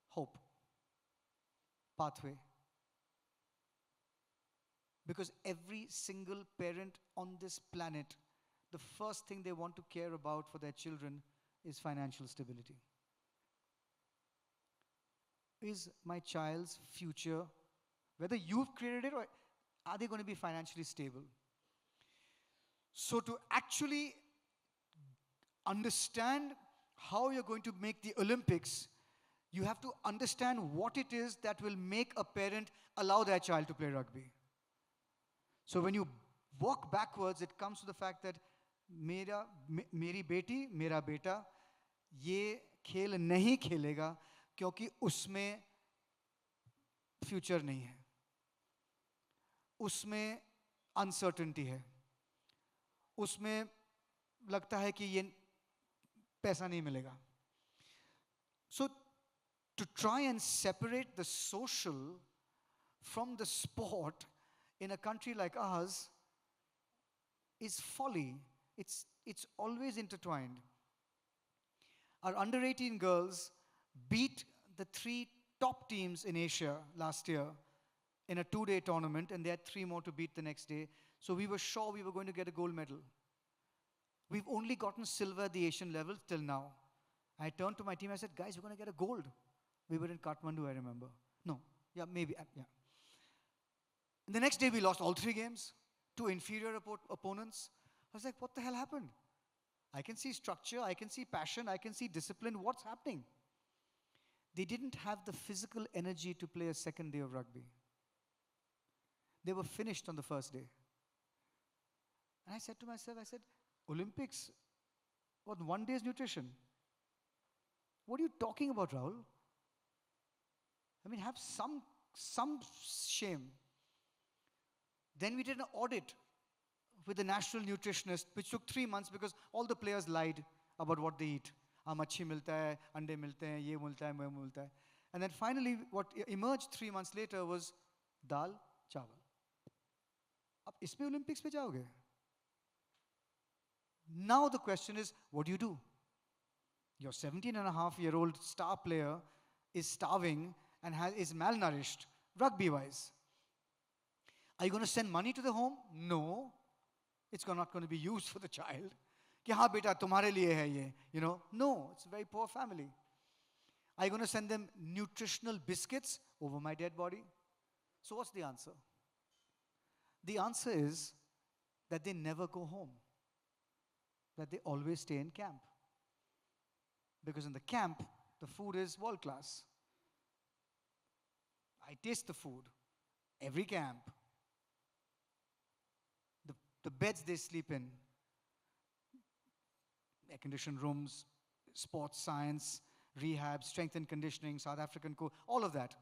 B: hope, pathway. Because every single parent on this planet, the first thing they want to care about for their children is financial stability. Is my child's future, whether you've created it or are they going to be financially stable? So to actually understand how you're going to make the Olympics, you have to understand what it is that will make a parent allow their child to play rugby. So when you walk backwards, it comes to the fact that मेरी बेटी, मेरा बेटा ये खेल नहीं खेलेगा क्योंकि उसमें फ्यूचर नहीं है, उसमें अनसर्टेनिटी है, उसमें लगता है कि ये पैसा नहीं मिलेगा. So to try and separate the social from the sport in a country like ours is folly. It's always intertwined. Our under 18 girls beat the 3 top teams in Asia last year in a 2-day tournament, and they had 3 more to beat the next day. So we were sure we were going to get a gold medal. We've only gotten silver at the Asian level till now. I turned to my team, I said, guys, we're going to get a gold. We were in Kathmandu, I remember. No, yeah, maybe, yeah. And the next day we lost all 3 games to inferior opponents. I was like, what the hell happened? I can see structure, I can see passion, I can see discipline. What's happening? They didn't have the physical energy to play a second day of rugby. They were finished on the first day. And I said to myself, I said, Olympics, what, 1 day's nutrition? What are you talking about, Rahul? I mean, have some shame. Then we did an audit with the national nutritionist, which took 3 months because all the players lied about what they eat. Machhi milta hai, ande milte hain, ye milta hai, wo milta hai. And then finally, what emerged 3 months later was dal, chawal. Ab isme Olympics pe jaoge? Now the question is, what do? Your 17-and-a-half-year-old star player is starving and is malnourished, rugby-wise. Are you going to send money to the home? No. It's not going to be used for the child. Ki haan beta, tumhare liye hai ye. You know? No, it's a very poor family. Are you going to send them nutritional biscuits over my dead body? So what's the answer? The answer is that they never go home, that they always stay in camp. Because in the camp, the food is world class. I taste the food every camp. The beds they sleep in, air conditioned rooms, sports science, rehab, strength and conditioning, South African all of that.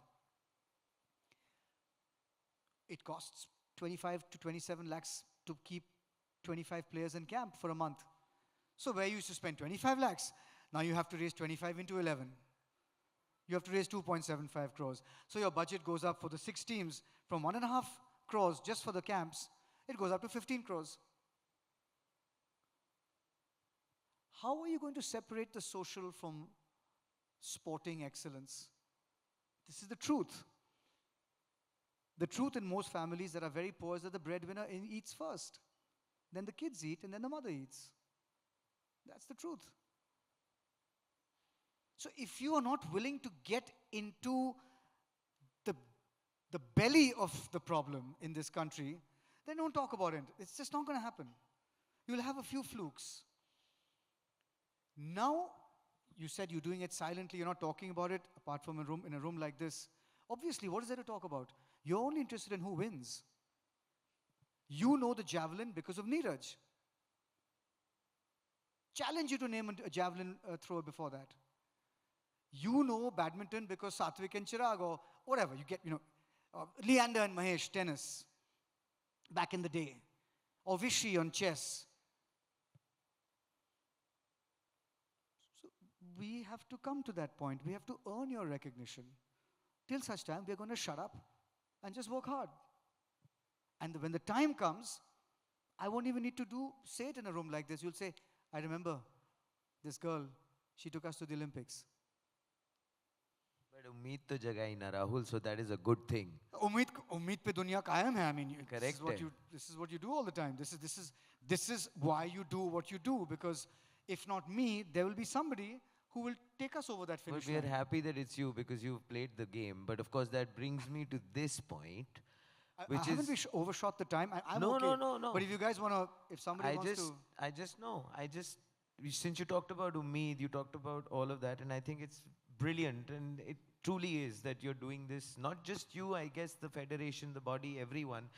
B: It costs 25 to 27 lakhs to keep 25 players in camp for a month. So where you used to spend 25 lakhs, now you have to raise 25 into 11. You have to raise 2.75 crores. So your budget goes up for the 6 teams from 1.5 crores just for the camps, it goes up to 15 crores. How are you going to separate the social from sporting excellence? This is the truth. The truth in most families that are very poor is that the breadwinner eats first. Then the kids eat, and then the mother eats. That's the truth. So if you are not willing to get into the belly of the problem in this country, then don't talk about it. It's just not going to happen. You'll have a few flukes. Now, you said you're doing it silently, you're not talking about it, apart from in a room like this. Obviously, what is there to talk about? You're only interested in who wins. You know the javelin because of Neeraj. Challenge you to name a javelin thrower before that. You know badminton because Satvik and Chirag or whatever. You get, Leander and Mahesh, tennis, back in the day. Or Vishy on chess. So we have to come to that point. We have to earn your recognition. Till such time, we're going to shut up and just work hard. And when the time comes, I won't even need to say it in a room like this. You'll say, I remember this girl, she took us to the Olympics.
C: But ummeed to jagai na, Rahul, so that is a good thing.
B: Ummeed pe dunya kayam hai. I mean,
C: Correct.
B: This is what you do all the time. This is why you do what you do. Because if not me, there will be somebody who will take us over that finish
C: But we are
B: line.
C: happy that it's you because you've played the game. But of course, that brings me to this point, which
B: Haven't
C: is...
B: we overshot the time? I'm
C: No,
B: okay.
C: no.
B: But if you guys want to, if somebody wants to...
C: Since you talked about Ummeed, you talked about all of that, and I think it's brilliant, and it truly is that you're doing this, not just you, I guess, the federation, the body, everyone,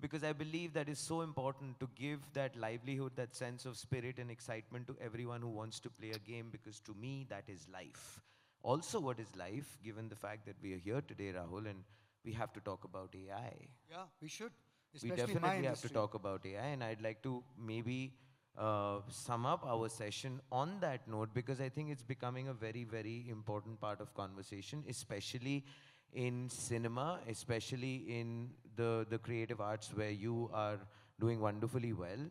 C: because I believe that is so important to give that livelihood, that sense of spirit and excitement to everyone who wants to play a game, because to me, that is life. Also, what is life, given the fact that we are here today, Rahul, and we have to talk about AI.
B: Yeah, we should.
C: We
B: Especially in my
C: definitely have to
B: industry.
C: talk about AI, and I'd like to maybe sum up our session on that note, because I think it's becoming a very, very important part of conversation, especially in cinema, especially in the creative arts where you are doing wonderfully well.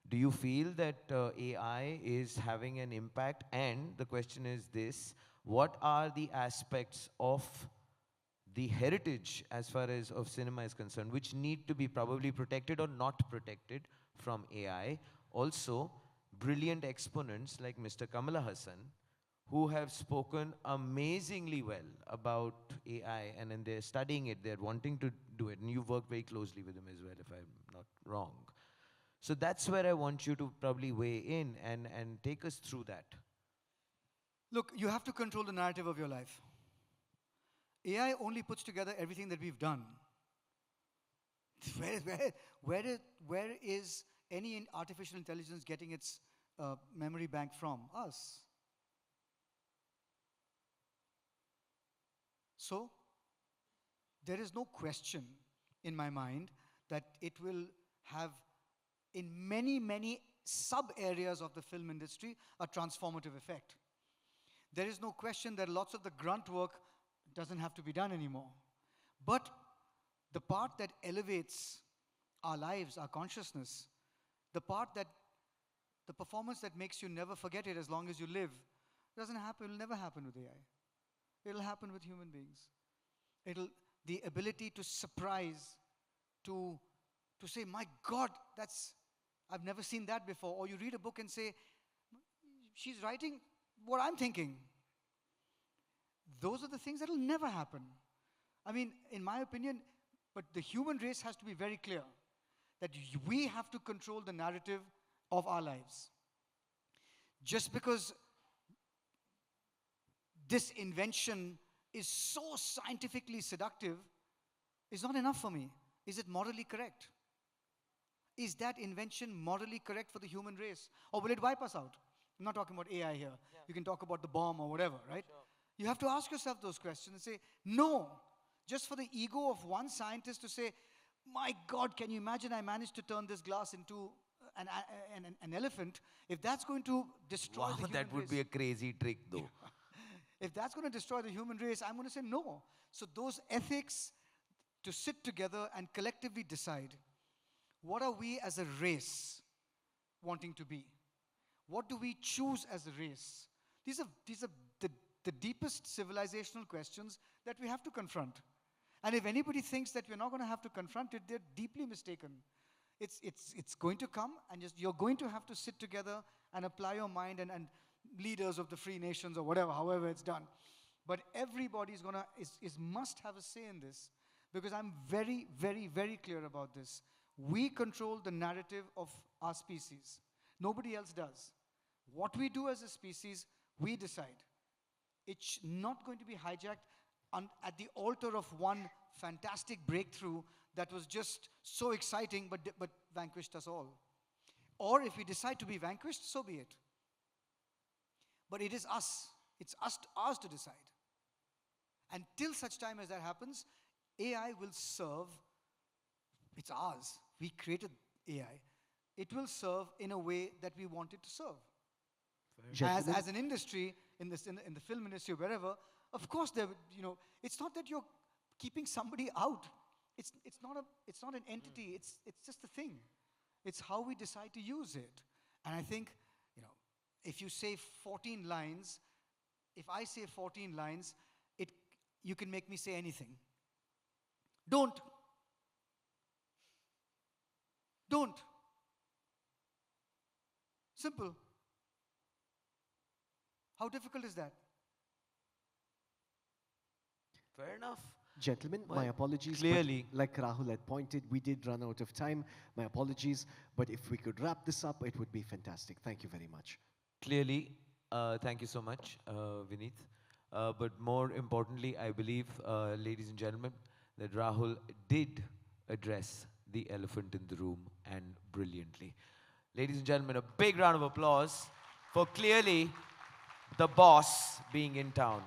C: Do you feel that AI is having an impact? And the question is this: what are the aspects of the heritage as far as of cinema is concerned, which need to be probably protected or not protected from AI? Also, brilliant exponents like Mr. Kamala Hassan, who have spoken amazingly well about AI, and then they're studying it, they're wanting to do it, and you've worked very closely with them as well, if I'm not wrong. So that's where I want you to probably weigh in and take us through that.
B: Look, you have to control the narrative of your life. AI only puts together everything that we've done. Where is any artificial intelligence getting its memory bank from? Us. So, there is no question in my mind that it will have, in many, many sub-areas of the film industry, a transformative effect. There is no question that lots of the grunt work doesn't have to be done anymore. But the part that elevates our lives, our consciousness, the performance that makes you never forget it as long as you live, doesn't happen, it'll never happen with AI. It'll happen with human beings. The ability to surprise, to say, my God, I've never seen that before. Or you read a book and say, she's writing what I'm thinking. Those are the things that will never happen. I mean, in my opinion, But the human race has to be very clear that we have to control the narrative of our lives. Just because this invention is so scientifically seductive is not enough for me. Is it morally correct? Is that invention morally correct for the human race? Or will it wipe us out? I'm not talking about AI here. You can talk about the bomb or whatever, right? You have to ask yourself those questions and say, no. Just for the ego of one scientist to say, my God, can you imagine I managed to turn this glass into an elephant? If that's going to destroy
C: Wow,
B: the human
C: that would
B: race,
C: be a crazy trick though.
B: if that's going to destroy the human race, I'm going to say no. So those ethics to sit together and collectively decide, what are we as a race wanting to be? What do we choose as a race? These are the deepest civilizational questions that we have to confront. And if anybody thinks that we're not going to have to confront it, they're deeply mistaken. It's going to come, and you're going to have to sit together and apply your mind, and leaders of the free nations or whatever, however it's done. But everybody's must have a say in this, because I'm very, very, very clear about this. We control the narrative of our species. Nobody else does. What we do as a species, we decide. It's not going to be hijacked at the altar of one fantastic breakthrough that was just so exciting but vanquished us all. Or if we decide to be vanquished, so be it. But it is us. It's ours to decide. And till such time as that happens, AI will serve. It's ours. We created AI. It will serve in a way that we want it to serve. As an industry, in the film industry or wherever, of course, it's not that you're keeping somebody out. It's not an entity. It's just a thing. It's how we decide to use it. And I think, if you say 14 lines, if I say 14 lines, you can make me say anything. Don't. Simple. How difficult is that?
C: Fair enough.
D: Gentlemen,
C: Well,
D: my apologies. but
C: clearly-
D: like Rahul had pointed, we did run out of time. My apologies. But if we could wrap this up, it would be fantastic. Thank you very much.
C: Clearly, thank you so much, Vineet. But more importantly, I believe, ladies and gentlemen, that Rahul did address the elephant in the room, and brilliantly. Ladies and gentlemen, a big round of applause for clearly the boss being in town.